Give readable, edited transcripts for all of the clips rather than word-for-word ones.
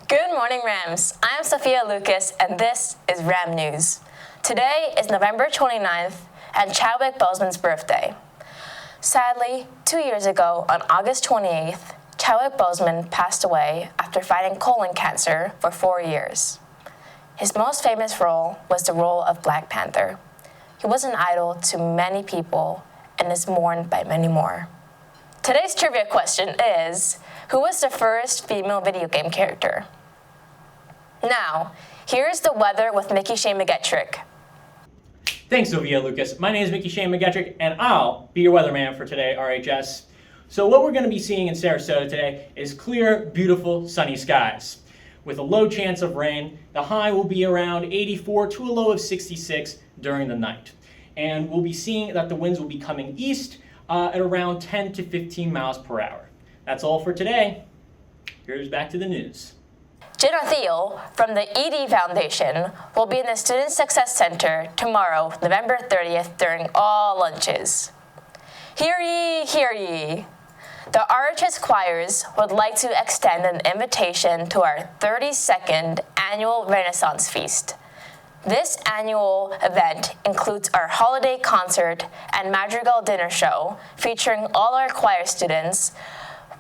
Good morning, Rams. I am Zsofia Lukacs, and this is Ram News. Today is November 29th and Chadwick Boseman's birthday. Sadly, 2 years ago, on August 28th, Chadwick Boseman passed away after fighting colon cancer for 4 years. His most famous role was the role of Black Panther. He was an idol to many people and is mourned by many more. Today's trivia question is, who was the first female video game character? Now, here's the weather with Mickeyshane McGetrick. Thanks, Zsofia Lukacs. My name is Mickeyshane McGetrick, and I'll be your weatherman for today, RHS. So what we're going to be seeing in Sarasota today is clear, beautiful, sunny skies. With a low chance of rain, the high will be around 84 to a low of 66 during the night. And we'll be seeing that the winds will be coming east at around 10 to 15 miles per hour. That's all for today. Here's back to the news. Jenna Thiel from the ED Foundation will be in the Student Success Center tomorrow, November 30th, during all lunches. Hear ye, hear ye. The RHS choirs would like to extend an invitation to our 32nd annual Renaissance Feast. This annual event includes our holiday concert and madrigal dinner show featuring all our choir students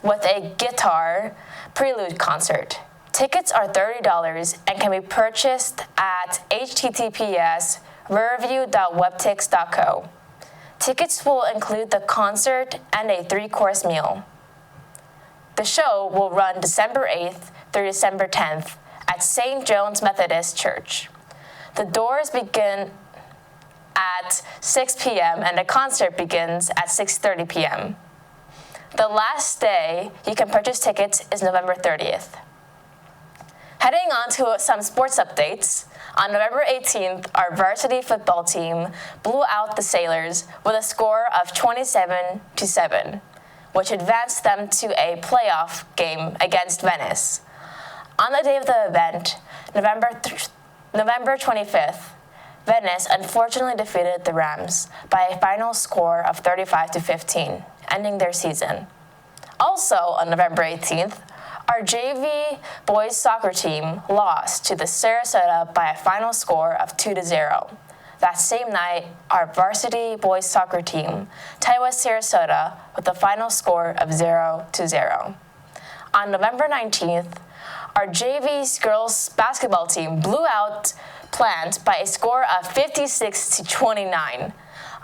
with a guitar prelude concert. Tickets are $30 and can be purchased at https://riverview.webtix.co. Tickets will include the concert and a 3-course meal. The show will run December 8th through December 10th at St. John's Methodist Church. The doors begin at 6 p.m. and the concert begins at 6:30 p.m. The last day you can purchase tickets is November 30th. Heading on to some sports updates, on November 18th, our varsity football team blew out the Sailors with a score of 27-7, which advanced them to a playoff game against Venice. On the day of the event, November 25th, Venice unfortunately defeated the Rams by a final score of 35-15, ending their season. Also on November 18th, our JV boys soccer team lost to the Sarasota by a final score of 2-0. That same night, our varsity boys soccer team tied with Sarasota with a final score of 0-0. On November 19th, our JV girls basketball team blew out Plant by a score of 56-29.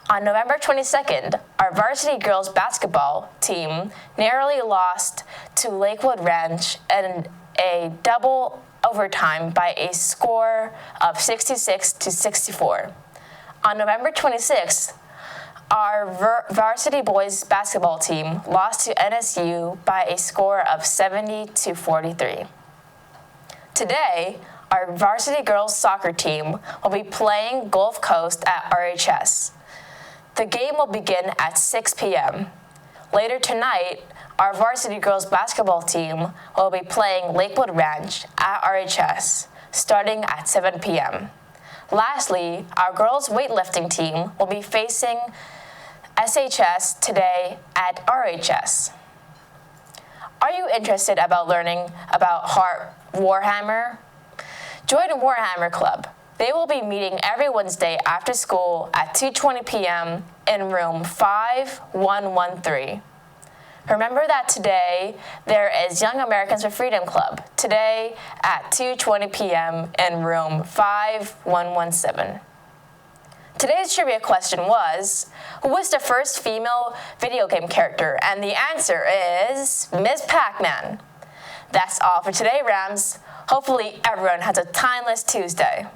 On November 22nd, our varsity girls basketball team narrowly lost to Lakewood Ranch in a double overtime by a score of 66-64. On November 26th, our varsity boys basketball team lost to NSU by a score of 70-43. Today, our varsity girls soccer team will be playing Gulf Coast at RHS. The game will begin at 6 p.m. Later tonight, our varsity girls basketball team will be playing Lakewood Ranch at RHS, starting at 7 p.m. Lastly, our girls weightlifting team will be facing SHS today at RHS. Are you interested about learning about Warhammer? Join the Warhammer Club. They will be meeting every Wednesday after school at 2:20 p.m. in room 5113. Remember that today there is Young Americans for Freedom Club, today at 2:20 p.m. in room 5117. Today's trivia question was, who was the first female video game character? And the answer is Ms. Pac-Man. That's all for today, Rams. Hopefully everyone has a timeless Tuesday.